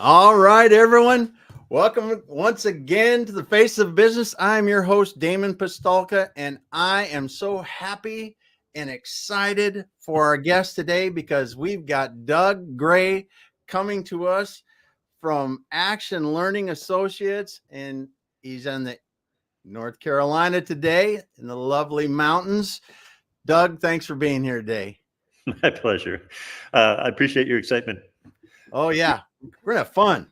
All right, everyone. Welcome once again to the Face of Business. I'm your host, Damon Pistolka, and I am so happy and excited for our guest today because we've got Doug Gray coming to us from Action Learning Associates, and he's in the North Carolina today in the lovely mountains. Doug, thanks for being here today. My pleasure. I appreciate your excitement. Oh, yeah. We're going to have fun.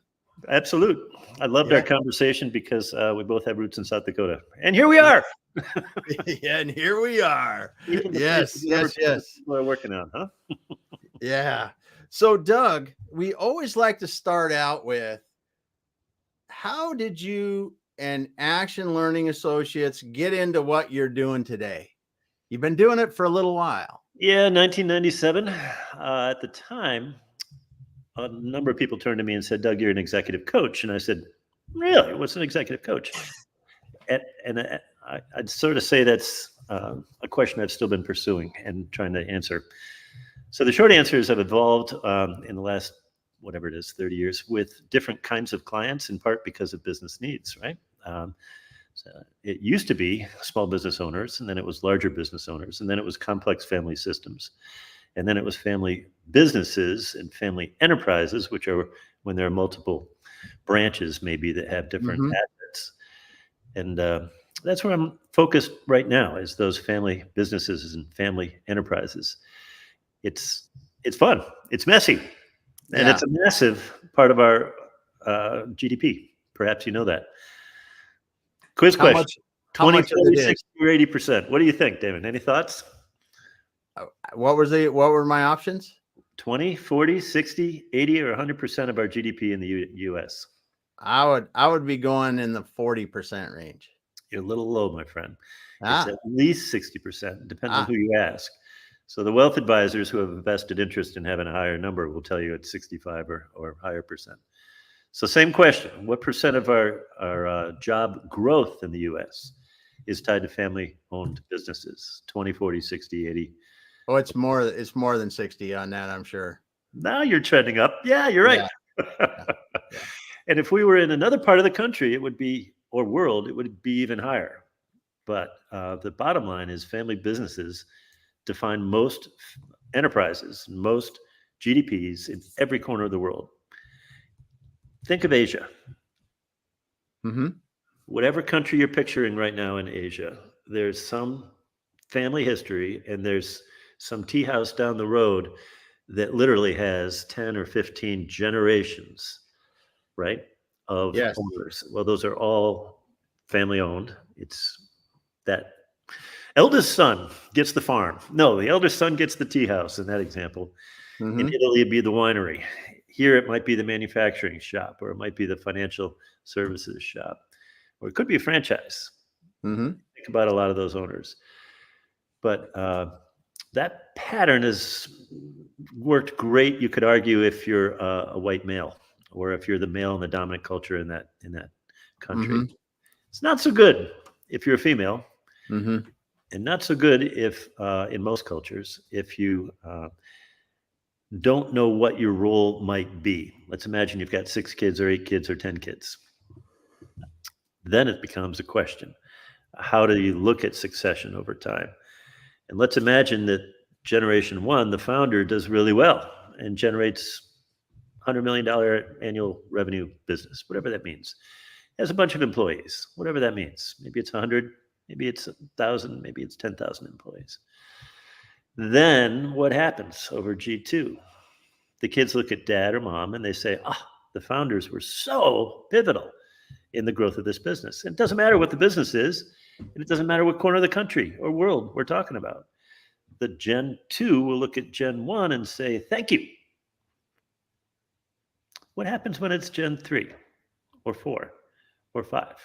Absolute. I loved our Yeah. conversation because we both have roots in South Dakota. And here we are. Yeah, and here we are. Even the place Yes, that you never yes, thought that yes. people are working on, huh? Yeah. So, Doug, we always like to start out with how did you and Action Learning Associates get into what you're doing today? You've been doing it for a little while. Yeah, 1997. At the time, a number of people turned to me and said, Doug, you're an executive coach. And I said, really? What's an executive coach? I'd sort of say that's a question I've still been pursuing and trying to answer. So the short answer is I've evolved in the last, whatever it is, 30 years with different kinds of clients, in part because of business needs, right? So it used to be small business owners, and then it was larger business owners, and then it was complex family systems. And then it was family businesses and family enterprises, which are when there are multiple branches maybe that have different assets. And that's where I'm focused right now, is those family businesses and family enterprises. It's fun. It's messy. And it's a massive part of our GDP. Perhaps you know that. Quiz How question. much? How 20, much of 40, it is? 60, or 80%. What do you think, David? Any thoughts? What were my options? 20, 40, 60, 80, or 100% of our GDP in the US? I would be going in the 40% range. You're a little low, my friend. It's at least 60%. Depends on who you ask. So the wealth advisors who have a vested interest in having a higher number will tell you it's 65 or higher percent. So same question. What percent of our job growth in the US is tied to family-owned businesses? 20, 40, 60, 80? Oh, it's more than 60 on that, I'm sure. Now you're trending up. Yeah, you're right. Yeah. And if we were in another part of the country, it would be, or world, it would be even higher. But the bottom line is family businesses define most enterprises, most GDPs in every corner of the world. Think of Asia. Whatever country you're picturing right now in Asia, there's some family history and there's some tea house down the road that literally has 10 or 15 generations, right, of owners. Well, those are all family owned. It's that eldest son gets the farm. No, the eldest son gets the tea house in that example. In Italy, it'd be the winery. Here, it might be the manufacturing shop, or it might be the financial services shop, or it could be a franchise. Think about a lot of those owners. But that pattern has worked great, you could argue, if you're a white male, or if you're the male in the dominant culture in that country. It's not so good if you're a female, and not so good if in most cultures, if you don't know what your role might be. Let's imagine you've got 6 kids or 8 kids or 10 kids. Then it becomes a question. How do you look at succession over time? And let's imagine that generation 1, the founder, does really well and generates $100 million annual revenue business, whatever that means. Has a bunch of employees, whatever that means. Maybe it's 100, maybe it's 1,000, maybe it's 10,000 employees. Then what happens over G2? The kids look at dad or mom and they say, the founders were so pivotal in the growth of this business. And it doesn't matter what the business is, and it doesn't matter what corner of the country or world we're talking about. The Gen 2 will look at Gen 1 and say, thank you. What happens when it's Gen 3 or 4 or 5?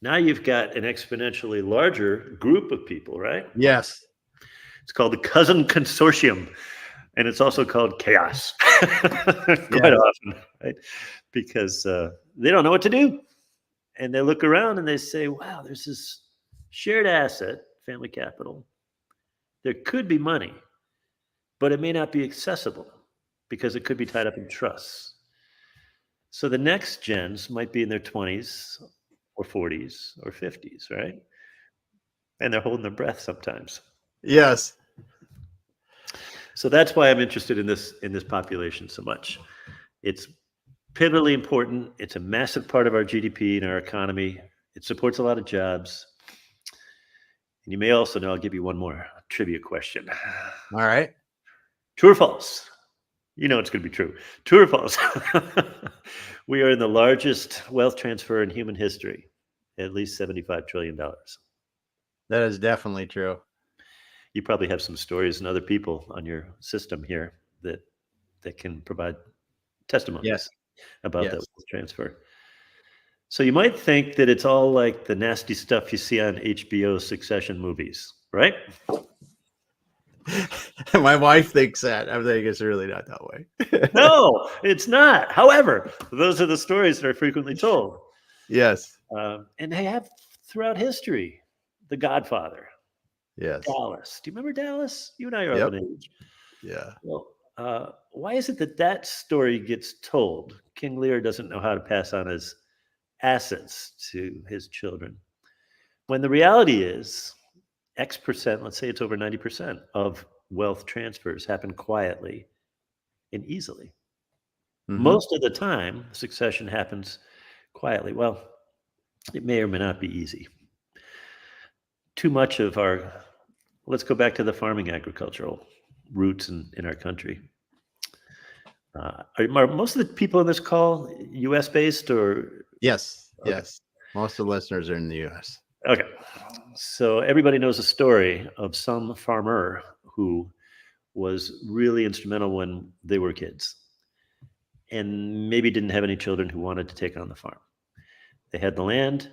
Now you've got an exponentially larger group of people, right? Yes. It's called the cousin consortium, and it's also called chaos quite often, right? Because they don't know what to do. And they look around and they say, wow, there's this shared asset, family capital. There could be money, but it may not be accessible because it could be tied up in trusts. So the next gens might be in their 20s or 40s or 50s, right? And they're holding their breath sometimes. Yes. So that's why I'm interested in this population so much. It's pivotally important. It's a massive part of our GDP and our economy. It supports a lot of jobs. And you may also know, I'll give you one more trivia question. All right. True or false? You know it's going to be true. True or false? We are in the largest wealth transfer in human history, at least $75 trillion. That is definitely true. You probably have some stories and other people on your system here that can provide testimonies Yes. about that Yes. wealth transfer. So you might think that it's all like the nasty stuff you see on HBO Succession movies, right? My wife thinks that. I think it's really not that way. No, it's not. However, those are the stories that are frequently told. Yes. And they have throughout history. The Godfather, Yes. Dallas. Do you remember Dallas? You and I are up Yep. in age. Yeah. Well, why is it that that story gets told? King Lear doesn't know how to pass on his assets to his children. When the reality is, X percent, let's say it's over 90% of wealth transfers happen quietly and easily. Hmm. Most of the time, succession happens quietly. Well, it may or may not be easy. Too much of our, let's go back to the farming agricultural roots in our country. Are most of the people in this call US based or? Yes. Okay. Yes. Most of the listeners are in the U.S. Okay. So everybody knows a story of some farmer who was really instrumental when they were kids and maybe didn't have any children who wanted to take on the farm. They had the land,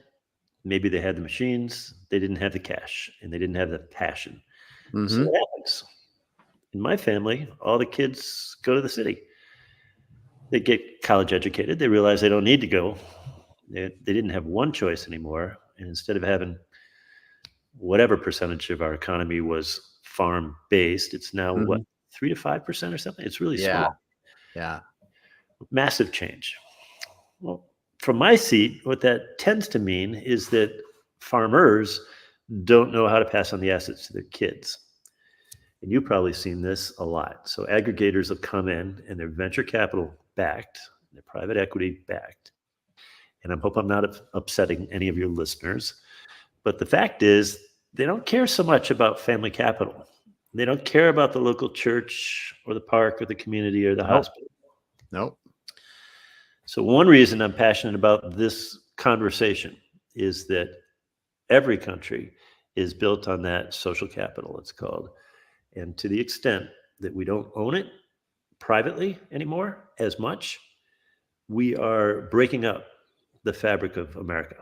maybe they had the machines, they didn't have the cash, and they didn't have the passion. So Hmm. what happens? In my family, all the kids go to the city. They get college educated. They realize they don't need to go. They didn't have one choice anymore. And instead of having whatever percentage of our economy was farm based, it's now what, Hmm. 3 to 5% or something? It's really Yeah. small. Yeah. Massive change. Well, from my seat, what that tends to mean is that farmers don't know how to pass on the assets to their kids. And you've probably seen this a lot. So aggregators will come in and they're venture capital backed, they're private equity backed. And I hope I'm not upsetting any of your listeners. But the fact is, they don't care so much about family capital. They don't care about the local church or the park or the community or the Nope. hospital. Nope. So, one reason I'm passionate about this conversation is that every country is built on that social capital, it's called. And to the extent that we don't own it privately anymore as much, we are breaking up the fabric of America,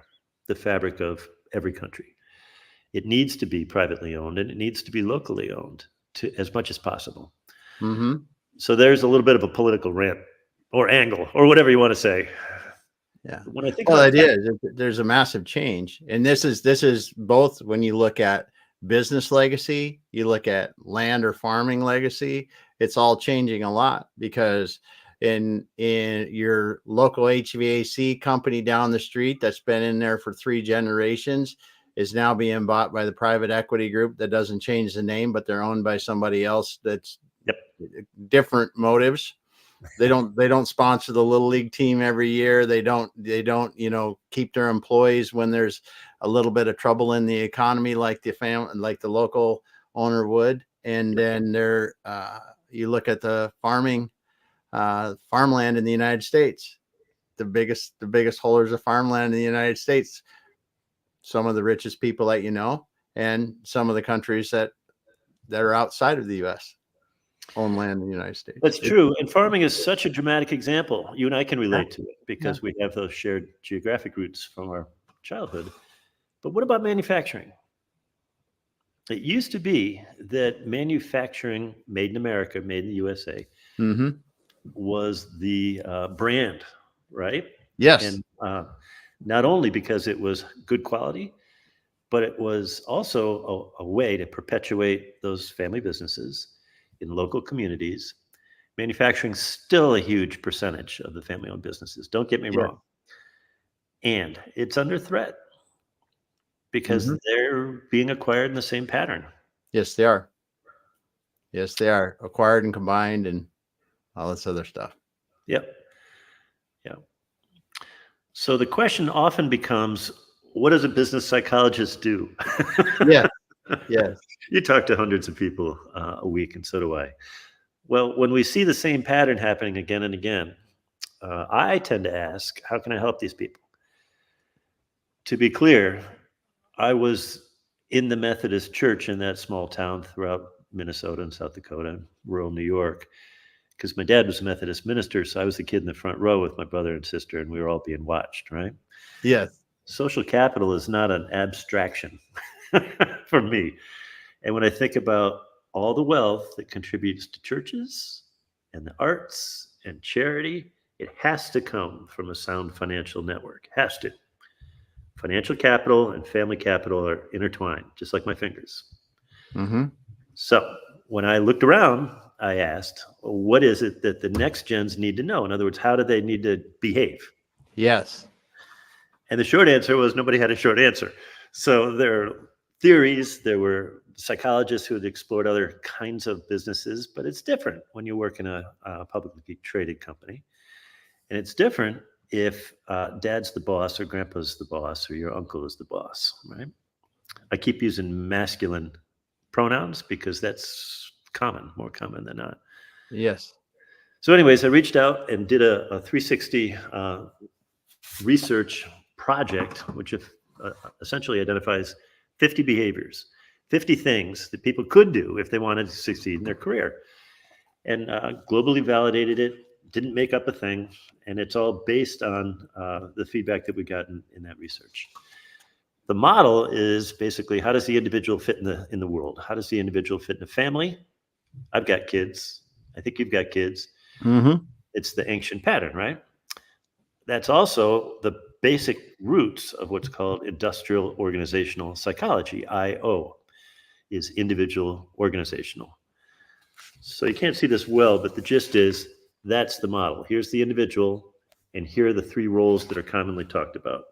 the fabric of every country. It needs to be privately owned and it needs to be locally owned to as much as possible. Hmm. So there's a little bit of a political rant or angle or whatever you want to say. Yeah. When I think Well, about it tax, is. There's a massive change, and this is both when you look at business legacy, you look at land or farming legacy. It's all changing a lot because in your local HVAC company down the street that's been in there for 3 generations is now being bought by the private equity group that doesn't change the name, but they're owned by somebody else that's yep, different motives. They don't sponsor the little league team every year. They don't keep their employees when there's a little bit of trouble in the economy like the local owner would. And yep. then you look at the farmland in the United States, the biggest holders of farmland in the United States, some of the richest people that and some of the countries that are outside of the US own land in the United States. That's true. And farming is such a dramatic example. You and I can Yeah, relate to it yeah. because we have those shared geographic roots from our childhood. But what about manufacturing? It used to be that manufacturing made in America, made in the USA, Hmm. was the brand, right? Yes. And not only because it was good quality, but it was also a way to perpetuate those family businesses in local communities Manufacturing's still a huge percentage of the family-owned businesses. Don't get me Yeah. wrong. And it's under threat because Mhm. they're being acquired in the same pattern. Yes, they are. Yes, they are acquired and combined and all this other stuff. Yep. Yep. So the question often becomes, what does a business psychologist do? Yeah. Yes. You talk to hundreds of people a week, and so do I. Well, when we see the same pattern happening again and again, I tend to ask, how can I help these people? To be clear, I was in the Methodist church in that small town throughout Minnesota and South Dakota and rural New York because my dad was a Methodist minister. So I was the kid in the front row with my brother and sister, and we were all being watched, right? Yes. Social capital is not an abstraction for me. And when I think about all the wealth that contributes to churches and the arts and charity, it has to come from a sound financial network. Has to. Financial capital and family capital are intertwined, just like my fingers. Mm-hmm. So when I looked around, I asked, what is it that the next gens need to know? In other words, how do they need to behave? Yes. And the short answer was nobody had a short answer. So there are theories, there were psychologists who had explored other kinds of businesses, but it's different when you work in a publicly traded company. And it's different if dad's the boss or grandpa's the boss or your uncle is the boss, right? I keep using masculine pronouns because that's common, more common than not. Yes. So anyways, I reached out and did a 360 research project, which essentially identifies 50 behaviors, 50 things that people could do if they wanted to succeed in their career. And globally validated it, didn't make up a thing, and it's all based on the feedback that we got in that research. The model is basically, how does the individual fit in the world? How does the individual fit in a family? I've got kids. I think you've got kids. Mm-hmm. It's the ancient pattern, right? That's also the basic roots of what's called industrial organizational psychology, IO, is individual organizational. So you can't see this well, but the gist is that's the model. Here's the individual, and here are the three roles that are commonly talked about: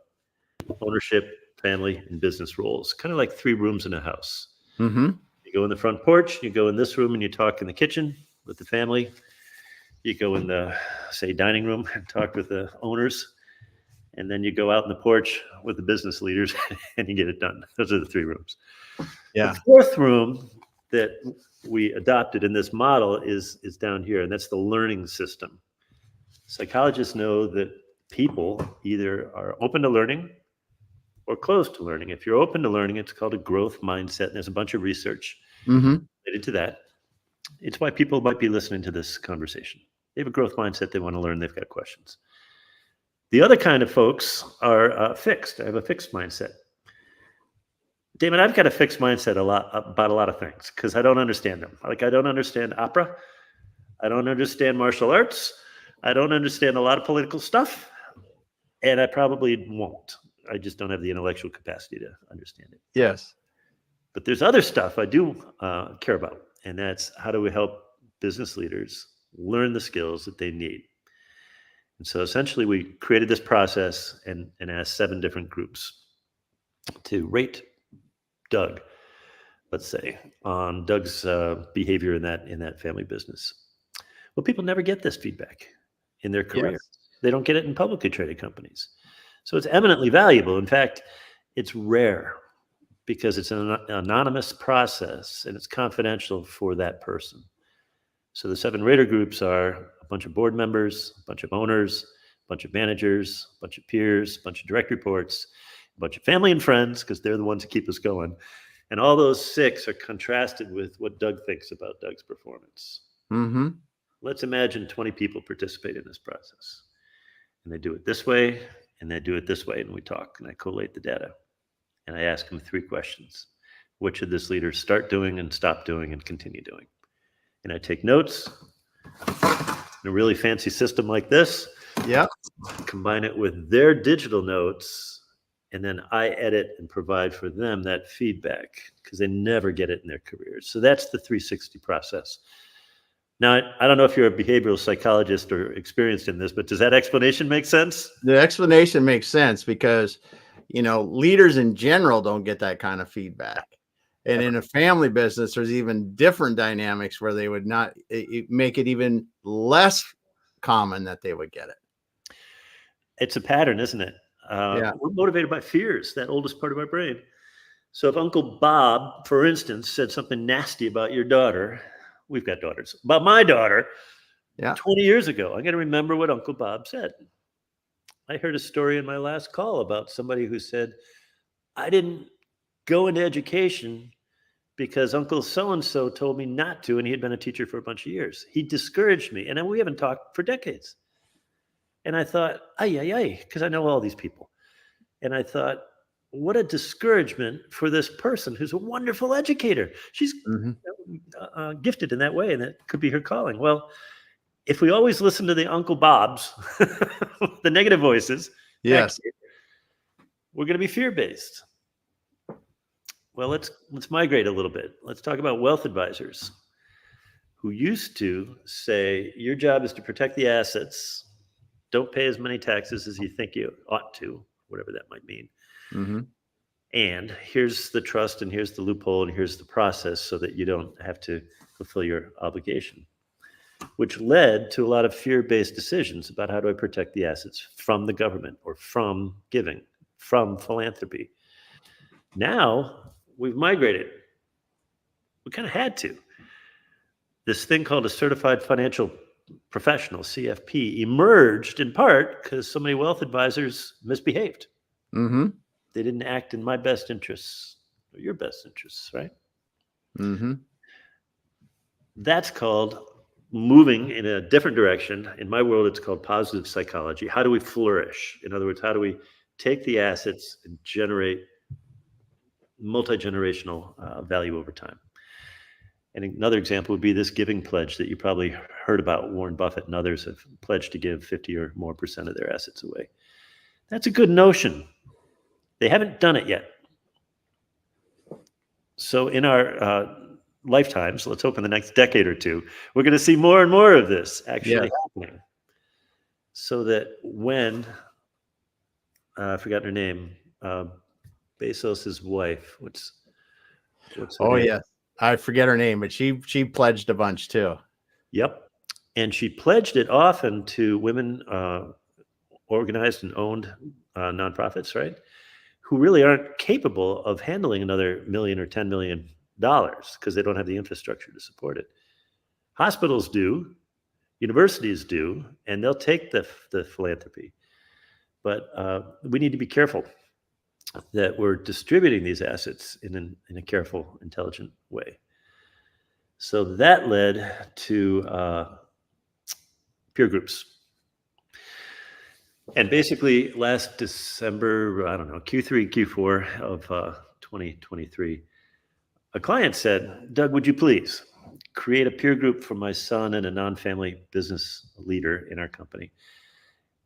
ownership, family, and business roles. Kind of like three rooms in a house. Mm-hmm. You go in the front porch, you go in this room, and you talk in the kitchen with the family. You go in the, say, dining room and talk with the owners. And then you go out in the porch with the business leaders and you get it done. Those are the three rooms. Yeah. The fourth room that we adopted in this model is down here, and that's the learning system. Psychologists know that people either are open to learning or closed to learning. If you're open to learning, it's called a growth mindset, and there's a bunch of research Mm-hmm. related to that. It's why people might be listening to this conversation. They have a growth mindset, they want to learn, they've got questions. The other kind of folks are fixed. I have a fixed mindset. Damon, I've got a fixed mindset about a lot of things because I don't understand them. Like, I don't understand opera. I don't understand martial arts. I don't understand a lot of political stuff. And I probably won't. I just don't have the intellectual capacity to understand it. Yes. But there's other stuff I do care about. And that's, how do we help business leaders learn the skills that they need? And so essentially we created this process and asked 7 different groups to rate Doug, let's say, on Doug's behavior in that family business. Well, people never get this feedback in their career. Yes. They don't get it in publicly traded companies. So it's eminently valuable. In fact, it's rare because it's an anonymous process and it's confidential for that person. So the 7 rater groups are a bunch of board members, a bunch of owners, a bunch of managers, a bunch of peers, a bunch of direct reports, a bunch of family and friends, because they're the ones that keep us going. And all those 6 are contrasted with what Doug thinks about Doug's performance. Mm-hmm. Let's imagine 20 people participate in this process. And they do it this way, and they do it this way, and we talk, and I collate the data. And I ask them 3 questions. What should this leader start doing and stop doing and continue doing? And I take notes in a really fancy system like this. Yep. Combine it with their digital notes, and then I edit and provide for them that feedback because they never get it in their careers. So that's the 360 process. Now, I don't know if you're a behavioral psychologist or experienced in this, but does that explanation make sense? The explanation makes sense because, leaders in general don't get that kind of feedback. And Ever. in a family business, there's even different dynamics where they would not make it even less common that they would get it. It's a pattern, isn't it? Yeah. We're motivated by fears, that oldest part of our brain. So if Uncle Bob, for instance, said something nasty about your daughter, we've got daughters, about my daughter Yeah. 20 years ago, I'm going to remember what Uncle Bob said. I heard a story in my last call about somebody who said, I didn't go into education because Uncle so and so told me not to, and he had been a teacher for a bunch of years. He discouraged me, and then we haven't talked for decades. And I thought, ay, because I know all these people. And I thought, what a discouragement for this person who's a wonderful educator. She's Hmm. gifted in that way, and that could be her calling. Well, if we always listen to the Uncle Bobs, the negative voices, back Yes. here, we're going to be fear-based. Well, let's migrate a little bit. Let's talk about wealth advisors who used to say, your job is to protect the assets. Don't pay as many taxes as you think you ought to, whatever that might mean. Hmm. And here's the trust, and here's the loophole, and here's the process so that you don't have to fulfill your obligation, which led to a lot of fear-based decisions about how do I protect the assets from the government or from giving, from philanthropy. Now we've migrated. We kind of had to. This thing called a certified financial professional, CFP, emerged in part because so many wealth advisors misbehaved. Hmm. They didn't act in my best interests or your best interests, right? Hmm. That's called moving in a different direction. In my world, it's called positive psychology. How do we flourish? In other words, how do we take the assets and generate multi-generational value over time? And another example would be this giving pledge that you probably heard about. Warren Buffett and others have pledged to give 50 or more percent of their assets away. That's a good notion. They haven't done it yet. So in our lifetimes, let's hope in the next decade or two, we're going to see more and more of this actually happening. So that when, I forgot her name, Bezos's wife, what's her Oh, name? yes. I forget her name, but she pledged a bunch too. Yep. And she pledged it often to women organized and owned nonprofits, right? Who really aren't capable of handling another million or $10 million because they don't have the infrastructure to support it. Hospitals do, universities do, and they'll take the philanthropy. But we need to be careful that we're distributing these assets in a careful, intelligent way. So that led to peer groups. And basically, last December, I don't know, Q3, Q4 of 2023, a client said, Doug, would you please create a peer group for my son and a non-family business leader in our company?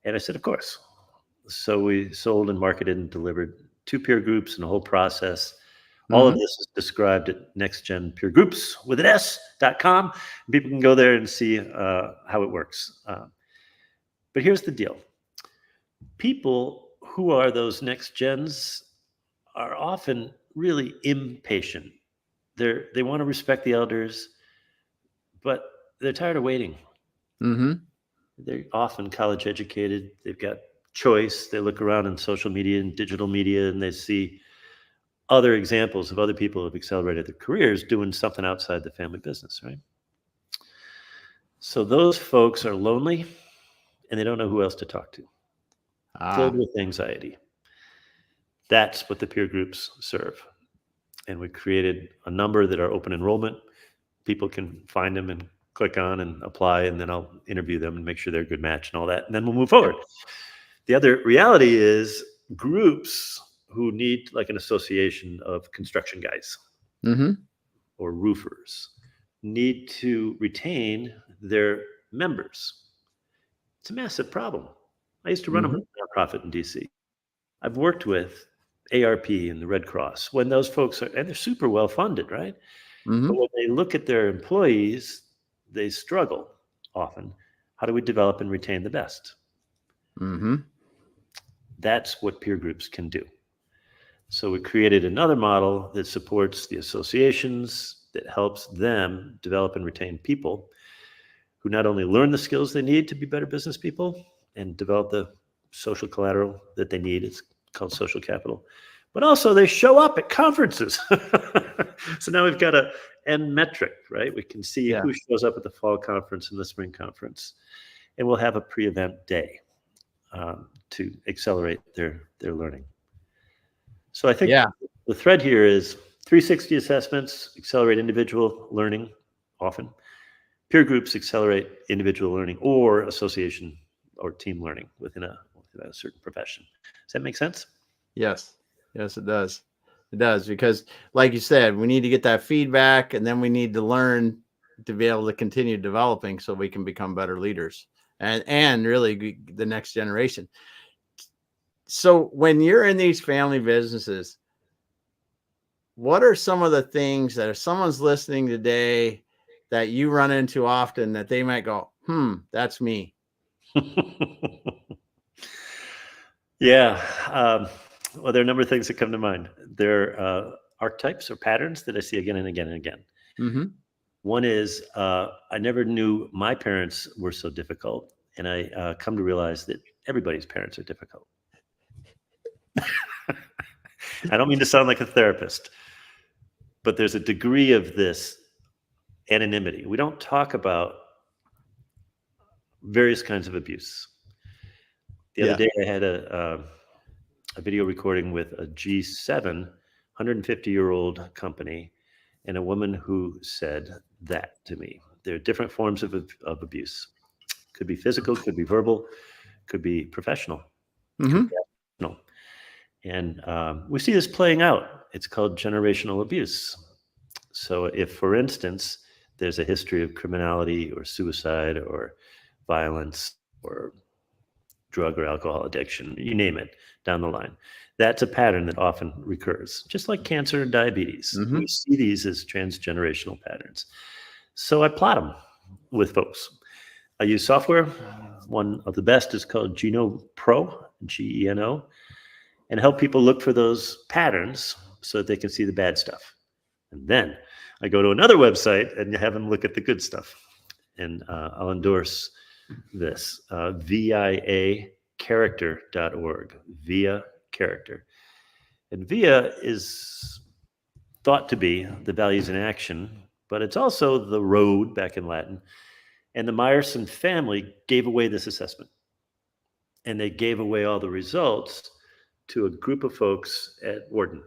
And I said, of course. So we sold and marketed and delivered 2 peer groups and a whole process. All of Hmm. this is described at nextgenpeergroups with an S.com. People can go there and see how it works. But here's the deal. People who are those next gens are often really impatient. They want to respect the elders, but they're tired of waiting. Hmm. They're often college educated. They've got choice. They look around in social media and digital media and they see other examples of other people who have accelerated their careers doing something outside the family business, right? So those folks are lonely and they don't know who else to talk to, filled Ah. with anxiety. That's what the peer groups serve. And we created a number that are open enrollment. People can find them and click on and apply, and then I'll interview them and make sure they're a good match and all that. And then we'll move forward. The other reality is groups who need like an association of construction guys Hmm. or roofers need to retain their members. It's a massive problem. I used to run a Hmm. nonprofit in DC. I've worked with ARP and the Red Cross when those folks are, and they're super well funded, right? But Hmm. when they look at their employees, they struggle often. How do we develop and retain the best? Mm-hmm. That's what peer groups can do. So we created another model that supports the associations, that helps them develop and retain people who not only learn the skills they need to be better business people and develop the social collateral that they need. It's called social capital, but also they show up at conferences. So now we've got a end metric, right? We can see Yeah. who shows up at the fall conference and the spring conference, and we'll have a pre-event day to accelerate their learning. So I think Yeah. the thread here is 360 assessments accelerate individual learning often. Peer groups accelerate individual learning or association or team learning within a certain profession. Does that make sense? Yes. Yes, it does. It does, because like you said, we need to get that feedback, and then we need to learn to be able to continue developing so we can become better leaders and really the next generation. So when you're in these family businesses, what are some of the things that if someone's listening today that you run into often that they might go, that's me? Yeah. Well, there are a number of things that come to mind. There are archetypes or patterns that I see again and again and again. Mm-hmm. One is I never knew my parents were so difficult, and I come to realize that everybody's parents are difficult. I don't mean to sound like a therapist, but there's a degree of this anonymity. We don't talk about various kinds of abuse. The other day I had a video recording with a G7 150-year-old company and a woman who said that to me. There are different forms of abuse. Could be physical, could be verbal, could be professional. Mm-hmm. Could be emotional. And we see this playing out. It's called generational abuse. So if, for instance, there's a history of criminality or suicide or violence or drug or alcohol addiction, you name it, down the line, that's a pattern that often recurs, just like cancer and diabetes. Mm-hmm. We see these as transgenerational patterns. So I plot them with folks. I use software. One of the best is called Geno Pro, Geno, and help people look for those patterns so that they can see the bad stuff. And then I go to another website and have them look at the good stuff. And I'll endorse this, viacharacter.org, Via Character. And Via is thought to be the values in action, but it's also the road back in Latin. And the Meyerson family gave away this assessment. And they gave away all the results to a group of folks at Wharton,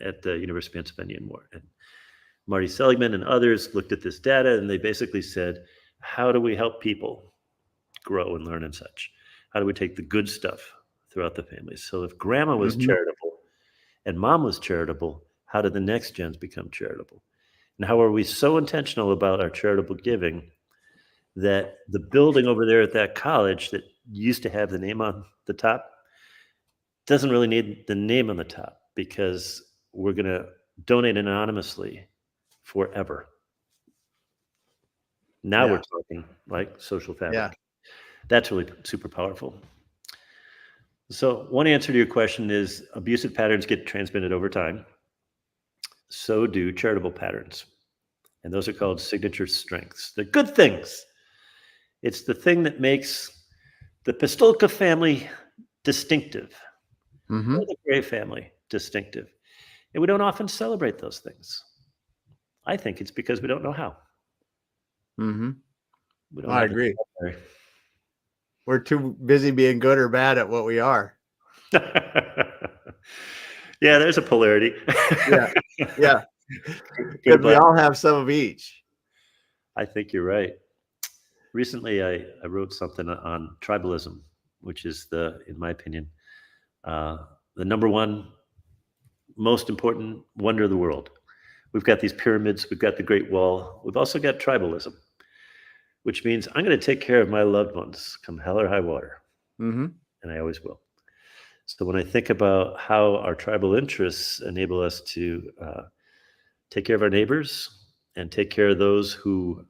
at the University of Pennsylvania in Wharton. Marty Seligman and others looked at this data and they basically said, how do we help people grow and learn and such? How do we take the good stuff throughout the family? So if grandma was charitable and mom was charitable, how did the next gens become charitable? And how are we so intentional about our charitable giving that the building over there at that college that used to have the name on the top doesn't really need the name on the top, because we're going to donate anonymously forever. Now we're talking like social fabric. Yeah. That's really super powerful. So one answer to your question is abusive patterns get transmitted over time. So do charitable patterns. And those are called signature strengths. They're good things. It's the thing that makes the Pistolka family distinctive, or the Gray family distinctive. And we don't often celebrate those things. I think it's because we don't know how. Mm-hmm. We don't I agree. We're too busy being good or bad at what we are. Yeah, there's a polarity. Yeah. Because we all have some of each. I think you're right. Recently, I wrote something on tribalism, which is in my opinion, the number one most important wonder of the world. We've got these pyramids, we've got the Great Wall, we've also got tribalism, which means I'm going to take care of my loved ones come hell or high water. Mm-hmm. And I always will. So when I think about how our tribal interests enable us to take care of our neighbors and take care of those who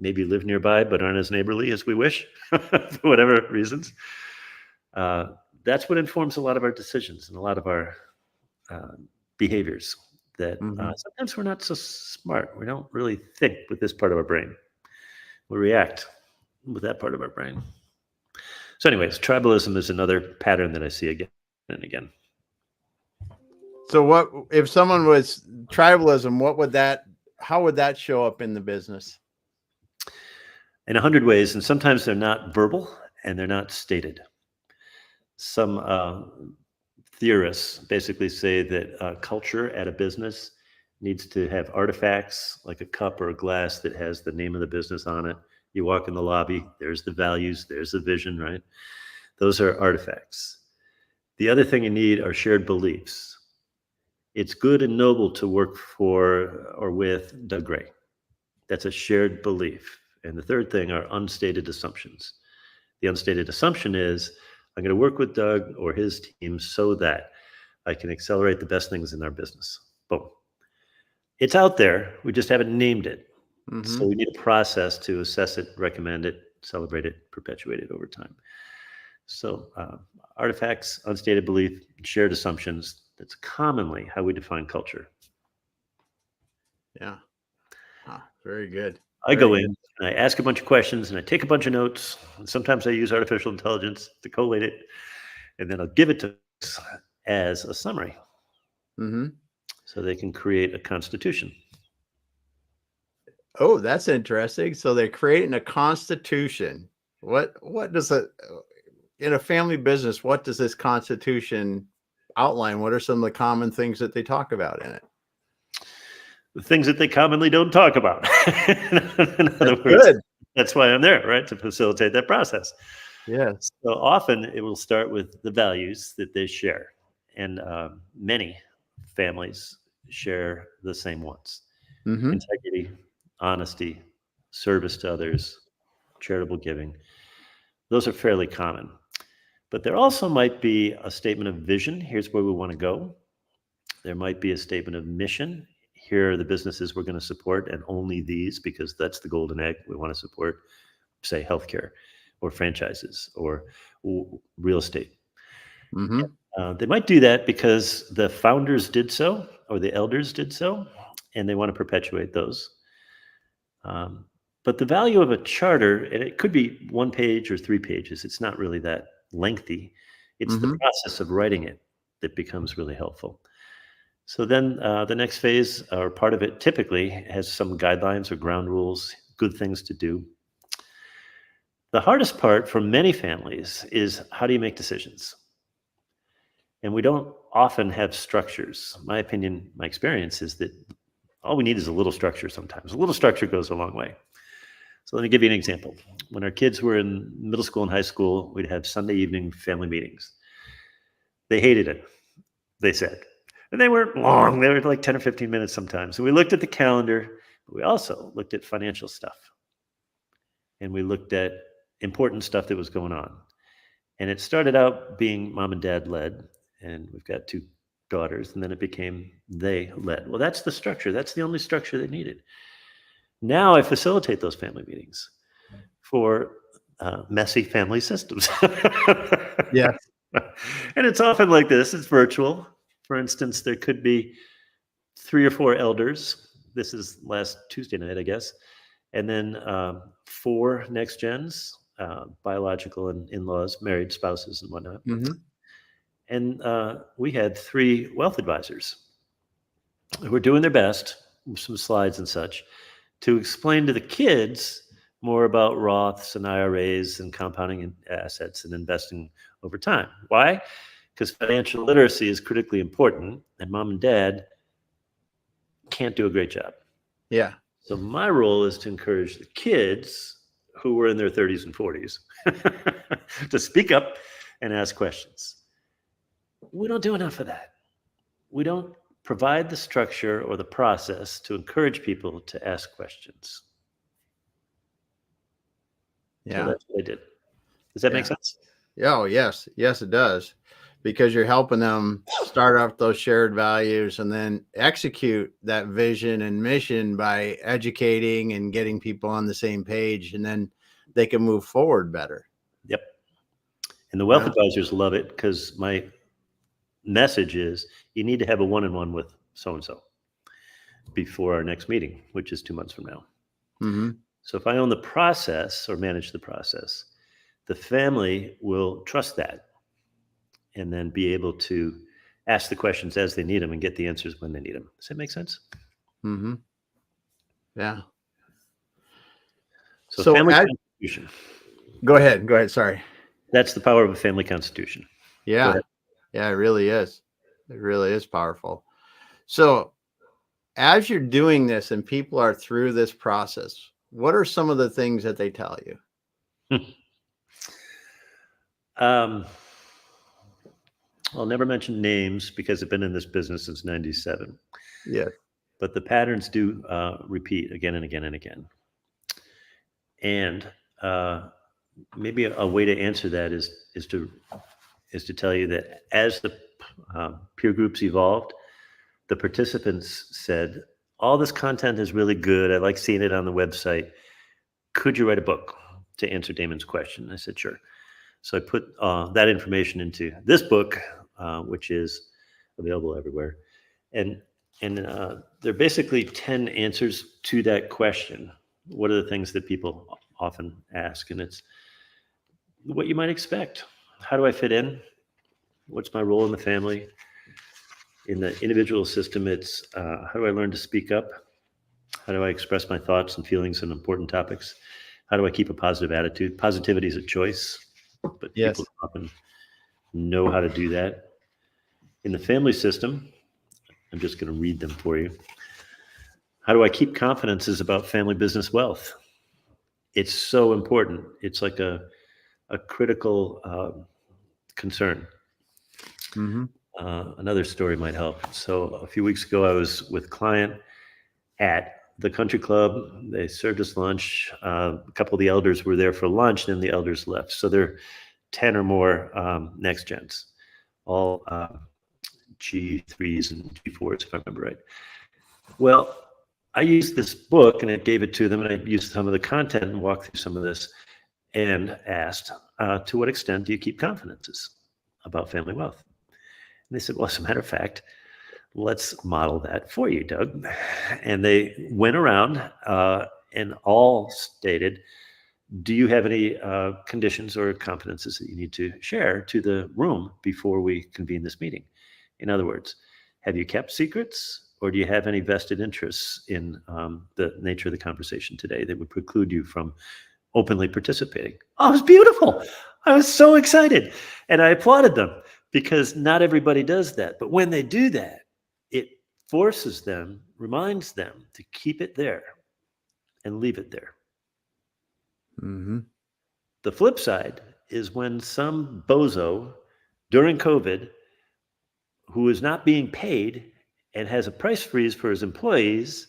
maybe live nearby but aren't as neighborly as we wish for whatever reasons. That's what informs a lot of our decisions and a lot of our uh, behaviors that Hmm. sometimes we're not so smart. We don't really think with this part of our brain. We react with that part of our brain. So, anyways, tribalism is another pattern that I see again and again. So what if someone was tribalism, how would that show up in the business? In 100 ways, and sometimes they're not verbal and they're not stated. Some theorists basically say that culture at a business needs to have artifacts like a cup or a glass that has the name of the business on it. You walk in the lobby, there's the values, there's the vision, right? Those are artifacts. The other thing you need are shared beliefs. It's good and noble to work for or with Doug Gray. That's a shared belief. And the third thing are unstated assumptions. The unstated assumption is I'm going to work with Doug or his team so that I can accelerate the best things in our business. Boom. It's out there. We just haven't named it. So we need a process to assess it, recommend it, celebrate it, perpetuate it over time. So artifacts, unstated belief, shared assumptions, that's commonly how we define culture. Yeah. Very good. I Very go good. in and I ask a bunch of questions and I take a bunch of notes. And sometimes I use artificial intelligence to collate it. And then I'll give it to us as a summary Hmm. so they can create a constitution. Oh, that's interesting. So they're creating a constitution. What does it in a family business? What does this constitution outline? What are some of the common things that they talk about in it? The things that they commonly don't talk about. In other That's words, good. that's why I'm there, right? To facilitate that process. Yes. So often it will start with the values that they share. And many families share the same ones: Hmm. integrity, honesty, service to others, charitable giving. Those are fairly common. But there also might be a statement of vision. Here's where we want to go. There might be a statement of mission. Here are the businesses we're going to support, and only these, because that's the golden egg we want to support, say healthcare or franchises or real estate. Hmm. They might do that because the founders did so or the elders did so, and they want to perpetuate those. Um, but the value of a charter, and it could be 1 page or 3 pages, it's not really that lengthy. It's the Hmm. process of writing it that becomes really helpful. So then the next phase or part of it typically has some guidelines or ground rules, good things to do. The hardest part for many families is how do you make decisions? And we don't often have structures. My opinion, my experience is that all we need is a little structure sometimes. A little structure goes a long way. So let me give you an example. When our kids were in middle school and high school, we'd have Sunday evening family meetings. They hated it, they said. And they weren't long. They were like 10 or 15 minutes sometimes. So we looked at the calendar, but we also looked at financial stuff. And we looked at important stuff that was going on. And it started out being mom and dad led, and we've got 2 daughters, and then it became they led. Well, that's the structure. That's the only structure they needed. Now I facilitate those family meetings for messy family systems. Yeah. And it's often like this. It's virtual. For instance, there could be 3 or 4 elders. This is last Tuesday night, I guess. And then 4 next gens, biological and in-laws, married spouses and whatnot. Hmm. And we had 3 wealth advisors who were doing their best, with some slides and such, to explain to the kids more about Roths and IRAs and compounding assets and investing over time. Why? Because financial literacy is critically important, and mom and dad can't do a great job. Yeah. So my role is to encourage the kids who were in their 30s and 40s to speak up and ask questions. We don't do enough of that. We don't provide the structure or the process to encourage people to ask questions. So Yeah. that's what I did. Does that make Yeah. sense? Yeah. Oh, yes. Yes, it does. Because you're helping them start off those shared values and then execute that vision and mission by educating and getting people on the same page, and then they can move forward better. Yep. And the wealth Yeah. advisors love it because my message is you need to have a one-on-one with so-and-so before our next meeting, which is 2 months from now. Mm-hmm. So if I own the process or manage the process, the family will trust that and then be able to ask the questions as they need them and get the answers when they need them. Does that make sense? Mm-hmm. Yeah. So So family constitution. go ahead. Go ahead. Sorry. That's the power of a family constitution. Go Yeah. ahead. Yeah, it really is. It really is powerful. So as you're doing this and people are through this process, what are some of the things that they tell you? I'll never mention names because I've been in this business since 97. Yeah. But the patterns do repeat again and again and again. And maybe a way to answer that is to tell you that as the peer groups evolved, the participants said, all this content is really good. I like seeing it on the website. Could you write a book to answer Damon's question? I said, sure. So I put that information into this book, which is available everywhere. And there are basically 10 answers to that question. What are the things that people often ask? And it's what you might expect. How do I fit in? What's my role in the family? In the individual system, it's how do I learn to speak up? How do I express my thoughts and feelings on important topics? How do I keep a positive attitude? Positivity is a choice, but Yes. people often know how to do that. In the family system, I'm just going to read them for you. How do I keep confidence is about family business wealth. It's so important. It's like a critical concern. Mm-hmm. Another story might help. So a few weeks ago, I was with a client at the country club. They served us lunch. A couple of the elders were there for lunch, and then the elders left. So there are 10 or more next gens, all G3s and G4s, if I remember right. Well, I used this book, and I gave it to them, and I used some of the content and walked through some of this and asked, to what extent do you keep confidences about family wealth? And they said, well, as a matter of fact, let's model that for you, Doug. And they went around and all stated, do you have any conditions or confidences that you need to share to the room before we convene this meeting? In other words, have you kept secrets, or do you have any vested interests in the nature of the conversation today that would preclude you from openly participating? Oh, it was beautiful. I was so excited. And I applauded them because not everybody does that. But when they do that, it forces them, reminds them to keep it there and leave it there. Mm-hmm. The flip side is when some bozo during COVID who is not being paid and has a price freeze for his employees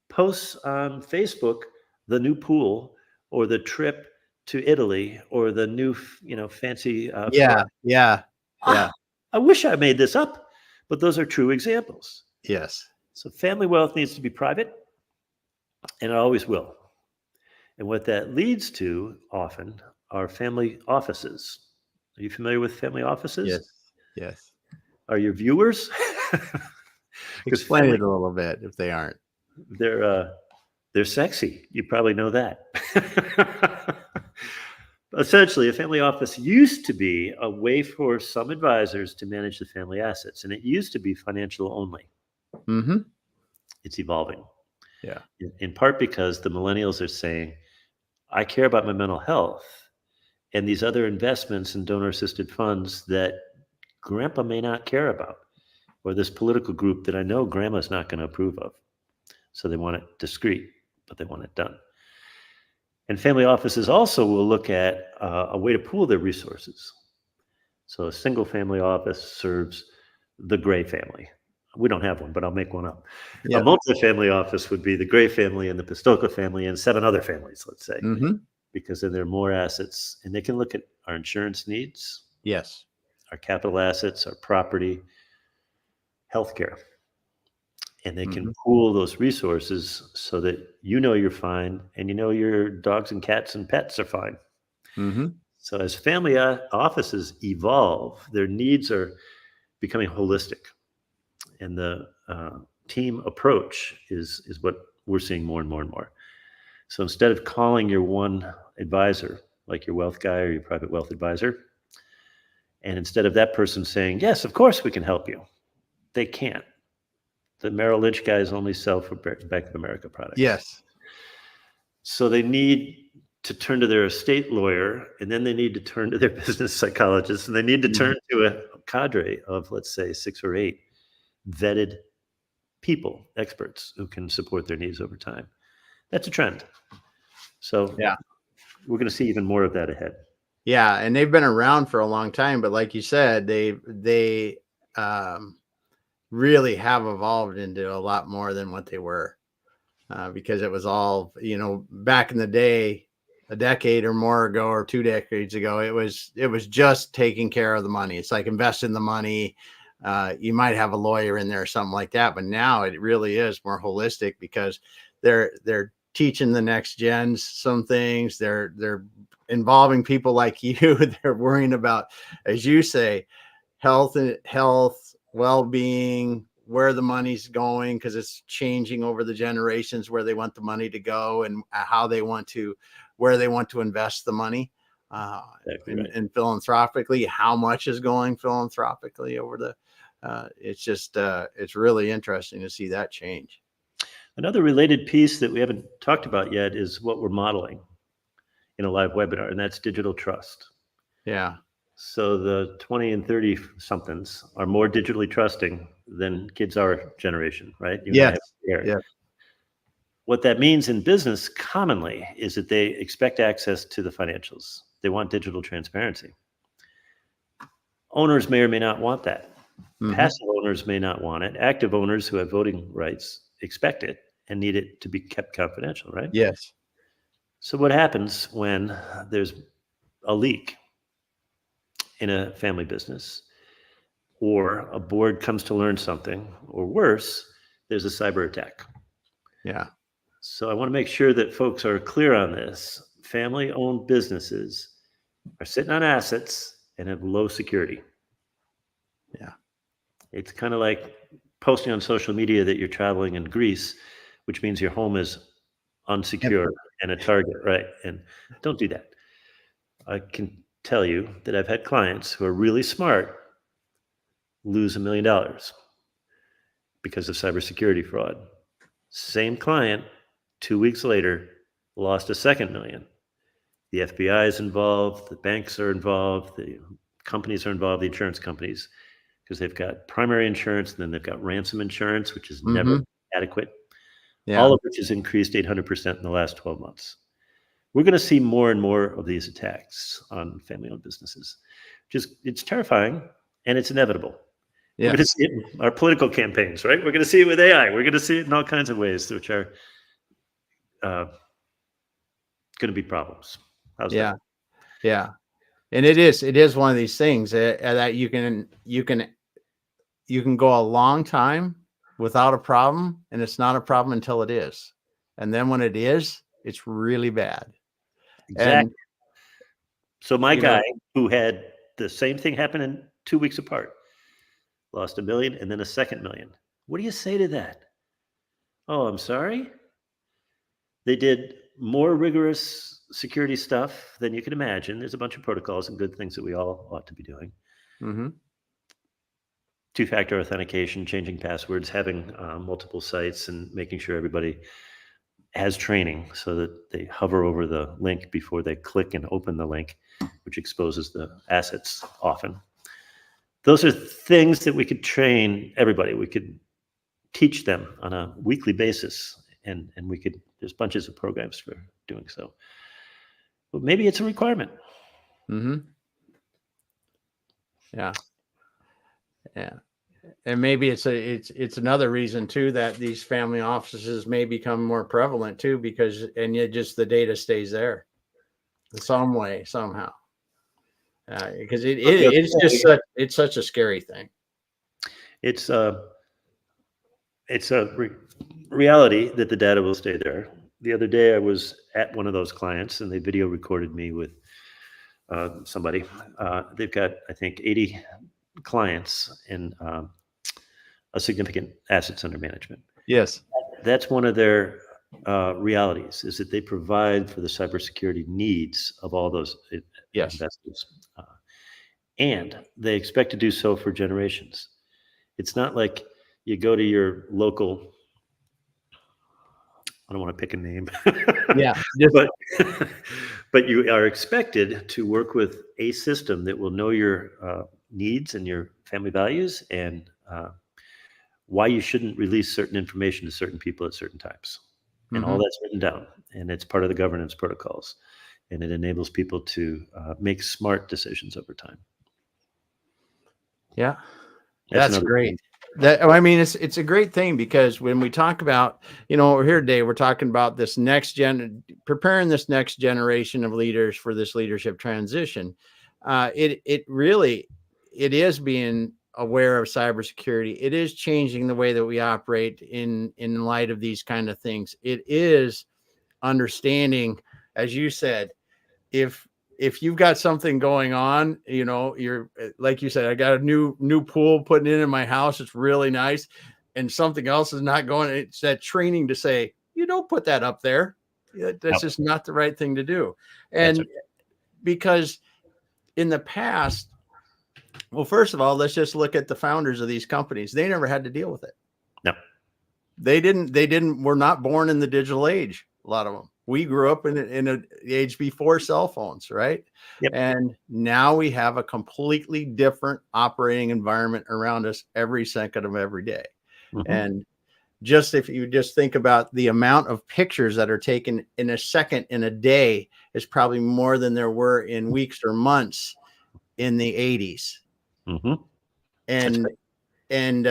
posts on Facebook the new pool or the trip to Italy or the new, fancy. Yeah. Yeah. Yeah. I wish I made this up, but those are true examples. Yes. So family wealth needs to be private, and it always will. And what that leads to often are family offices. Are you familiar with family offices? Yes. Yes. Are your viewers? Explain it a little bit if they aren't. They're sexy. You probably know that. Essentially, a family office used to be a way for some advisors to manage the family assets, and it used to be financial only. Mm-hmm. It's evolving. Yeah. In part because the millennials are saying, I care about my mental health and these other investments in donor-assisted funds that grandpa may not care about, or this political group that I know grandma's not going to approve of. So they want it discreet, but they want it done. And family offices also will look at a way to pool their resources. So a single family office serves the Gray family. We don't have one, but I'll make one up. Yeah. A multi-family office would be the Gray family and the Pistolka family and 7 other families, let's say, Mm-hmm. because then there are more assets, and they can look at our insurance needs, Yes. our capital assets, our property, healthcare. And they can Mhm. pool those resources so that you know you're fine and you know your dogs and cats and pets are fine. Mhm. So as family offices evolve, their needs are becoming holistic, and the team approach is what we're seeing more and more and more. So instead of calling your one advisor, like your wealth guy or your private wealth advisor, and instead of that person saying, "Yes, of course we can help you," they can't. The Merrill Lynch guys only sell for Bank of America products. Yes. So they need to turn to their estate lawyer, and then they need to turn to their business psychologist, and they need to Mhm. turn to a cadre of, let's say, 6 or 8 vetted people, experts who can support their needs over time. That's a trend. So Yeah. we're going to see even more of that ahead. Yeah, and they've been around for a long time, but like you said, they um, really have evolved into a lot more than what they were, because it was all, back in the day, a decade or more ago, or 2 decades ago, it was just taking care of the money. It's like invest in the money. You might have a lawyer in there or something like that, but now it really is more holistic because they're teaching the next gens some things. They're involving people like you. They're worrying about, as you say, health, well-being, where the money's going, because it's changing over the generations, where they want the money to go and how they want to, where they want to invest the money, Exactly right. and philanthropically, how much is going philanthropically over the, it's just, it's really interesting to see that change. Another related piece that we haven't talked about yet is what we're modeling in a live webinar, and that's digital trust. Yeah. So the 20 and 30 somethings are more digitally trusting than kids our generation, right? You and I Yes. have here. Yeah. What that means in business commonly is that they expect access to the financials. They want digital transparency. Owners may or may not want that. Hmm. Passive owners may not want it. Active owners who have voting rights expect it and need it to be kept confidential, right? Yes. So what happens when there's a leak in a family business, or a board comes to learn something, or worse, there's a cyber attack? Yeah. So I want to make sure that folks are clear on this. Family owned businesses are sitting on assets and have low security. Yeah. It's kind of like posting on social media that you're traveling in Greece, which means your home is Yep. unsecure and a target, right? And don't do that. I can tell you that I've had clients who are really smart lose $1 million because of cybersecurity fraud. Same client, 2 weeks later, lost a second million. The FBI is involved, the banks are involved, the companies are involved, the insurance companies, because they've got primary insurance and then they've got ransom insurance, which is never Hmm. adequate, Yeah. all of which has increased 800% in the last 12 months. We're going to see more and more of these attacks on family owned businesses. Just, it's terrifying and it's inevitable. We're going to Yes. see it in our political campaigns, right? We're going to see it with AI. We're going to see it in all kinds of ways, which are uh, going to be problems. How's that? Yeah. Yeah. And it is one of these things that you can go a long time without a problem, and it's not a problem until it is. And then when it is, it's really bad. And, Exactly. So my you know, guy, who had the same thing happen in 2 weeks apart, lost $1 million and then a second million. What do you say to that? Oh, I'm sorry. They did more rigorous security stuff than you can imagine. There's a bunch of protocols and good things that we all ought to be doing. mhm, Two-factor authentication, changing passwords, having multiple sites, and making sure everybody has training so that they hover over the link before they click and open the link, which exposes the assets often. Those are things that we could train everybody. We could teach them on a weekly basis, and we could. There's bunches of programs for doing so. But maybe it's a requirement. mhm, yeah, yeah. And maybe it's another reason too that these family offices may become more prevalent too, because and yet just the data stays there in some way somehow, because Okay, it's just such a scary thing. it's it's a reality that the data will stay there. The other day, I was at one of those clients, and they video recorded me with somebody. They've got, I think, 80 clients and a significant assets under management. Yes. That's one of their realities, is that they provide for the cybersecurity needs of all those Yes. investors. And they expect to do so for generations. It's not like you go to your local, I don't want to pick a name. Yeah. Just, but but you are expected to work with a system that will know your needs and your family values, and why you shouldn't release certain information to certain people at certain times. And all that's written down, and it's part of the governance protocols, and it enables people to make smart decisions over time. yeah. That's great. I mean, it's a great thing, because when we talk about, we're here today, we're talking about this preparing this next generation of leaders for this leadership transition. It really is being aware of cybersecurity. It is changing the way that we operate in light of these kind of things. It is understanding, as you said, if you've got something going on, you're, like you said, I got a new pool putting in my house. It's really nice. And something else is not going. It's that training to say, you don't put that up there. That's just not the right thing to do. And because in the past, well, first of all, let's just look at the founders of these companies. They never had to deal with it. No. Were not born in the digital age. A lot of them. We grew up in the age before cell phones, right? Yep. And now we have a completely different operating environment around us every second of every day. And if you just think about the amount of pictures that are taken in a second in a day, is probably more than there were in weeks or months in the 80s. And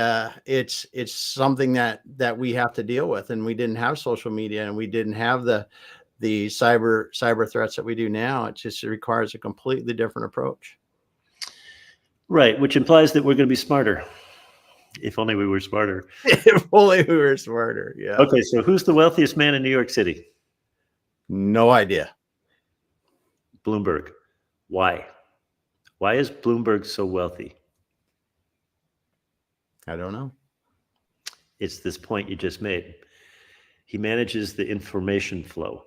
it's something that we have to deal with. And we didn't have social media, and we didn't have the cyber threats that we do now. It requires a completely different approach. Right, which implies that we're going to be smarter. If only we were smarter. If only we were smarter. Yeah. Okay, so who's the wealthiest man in New York City? No idea. Bloomberg. Why? Why is Bloomberg so wealthy? I don't know. It's this point you just made. He manages the information flow.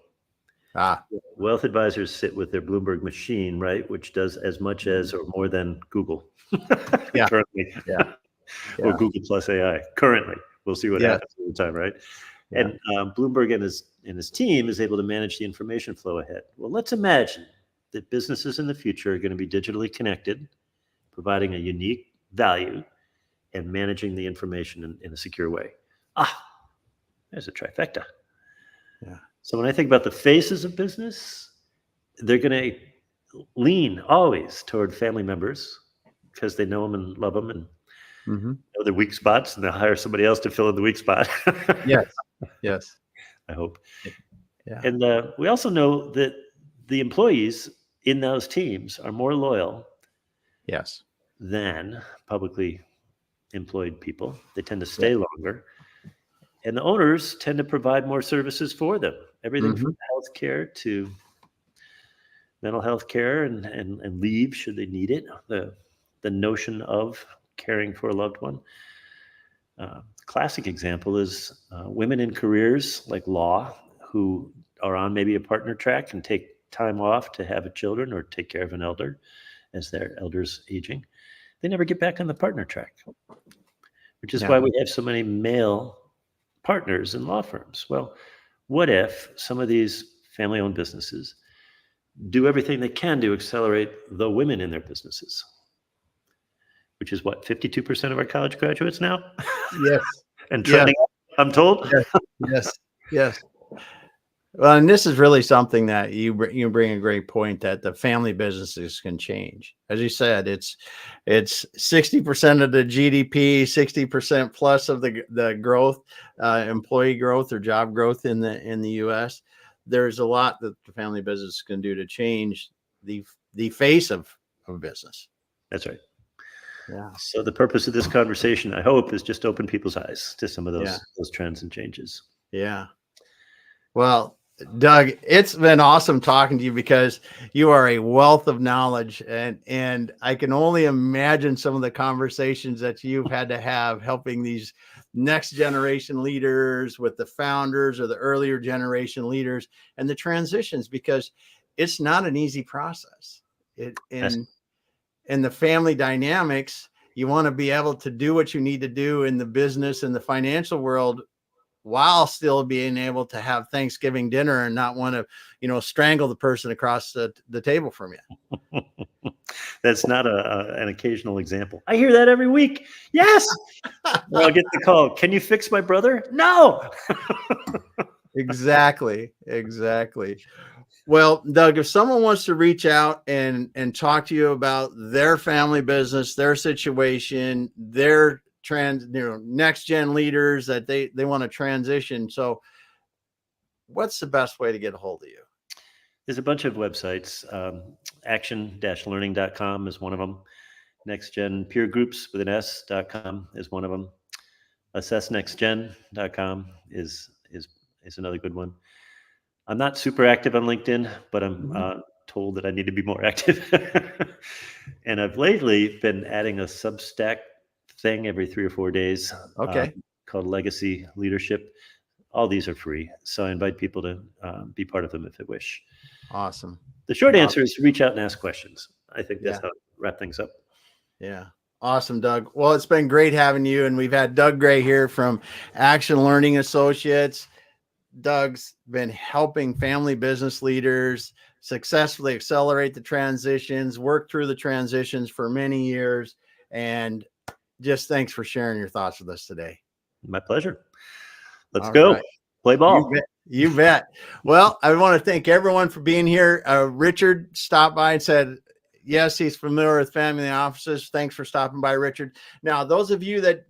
Wealth advisors sit with their Bloomberg machine, right, which does as much as or more than Google. Yeah. Currently. Yeah. Or Google plus AI. Currently. We'll see what happens over time, right? Yeah. And Bloomberg and his team is able to manage the information flow ahead. Well, let's imagine that businesses in the future are going to be digitally connected, providing a unique value, and managing the information in a secure way. There's a trifecta. Yeah. So when I think about the faces of business, they're going to lean always toward family members, because they know them and love them and know their weak spots, and they'll hire somebody else to fill in the weak spot. Yes. I hope. Yeah. And we also know that the employees in those teams are more loyal than publicly employed people. They tend to stay longer. And the owners tend to provide more services for them. Everything from healthcare to mental health care and leave should they need it. The notion of caring for a loved one. Classic example is women in careers like law, who are on maybe a partner track and take time off to have children or take care of an elder as their elder's aging. They never get back on the partner track, which is why we have so many male partners in law firms. Well, what if some of these family-owned businesses do everything they can to accelerate the women in their businesses, which is what, 52% of our college graduates now? Yes. And trending up, I'm told. Yes. Well, and this is really something that you bring a great point, that the family businesses can change. As you said, it's 60% of the GDP, 60% plus of the growth, employee growth or job growth in the U.S. There's a lot that the family business can do to change the face of business. That's right. Yeah. So the purpose of this conversation, I hope, is just open people's eyes to some of Yeah. those trends and changes. Yeah. Well, Doug, it's been awesome talking to you because you are a wealth of knowledge, and I can only imagine some of the conversations that you've had to have helping these next generation leaders with the founders or the earlier generation leaders and the transitions, because it's not an easy process. It Yes. in the family dynamics, you want to be able to do what you need to do in the business and the financial world while still being able to have Thanksgiving dinner and not want to, strangle the person across the table from you. That's not an occasional example. I hear that every week. Yes. Well, I'll get the call. Can you fix my brother? No. Exactly. Exactly. Well, Doug, if someone wants to reach out and talk to you about their family business, their situation, their next gen leaders that they want to transition. So what's the best way to get a hold of you? There's a bunch of websites. Action-learning.com is one of them. Next Gen Peer Groups with an S.com is one of them. AssessNextGen.com is another good one. I'm not super active on LinkedIn, but I'm told that I need to be more active. And I've lately been adding a Substack thing every 3 or 4 days Okay. called Legacy Leadership. All these are free, so I invite people to be part of them if they wish. Awesome. The short answer Awesome. is to reach out and ask questions. I think that's Yeah. how to wrap things up. Yeah. Awesome, Doug. Well, it's been great having you. And we've had Doug Gray here from Action Learning Associates. Doug's been helping family business leaders successfully accelerate the transitions, work through the transitions for many years. And just thanks for sharing your thoughts with us today. My pleasure. Let's All go. right. Play ball. You bet. You bet. Well, I want to thank everyone for being here. Richard stopped by and said, yes, he's familiar with family offices. Thanks for stopping by, Richard. Now, those of you that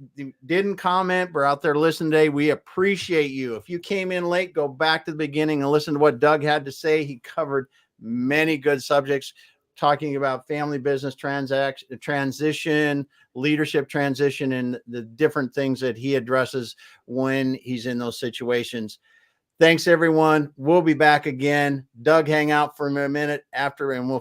didn't comment but are out there listening today, we appreciate you. If you came in late, go back to the beginning and listen to what Doug had to say. He covered many good subjects, talking about family business transition, leadership transition, and the different things that he addresses when he's in those situations. Thanks, everyone. We'll be back again. Doug, hang out for a minute after, and we'll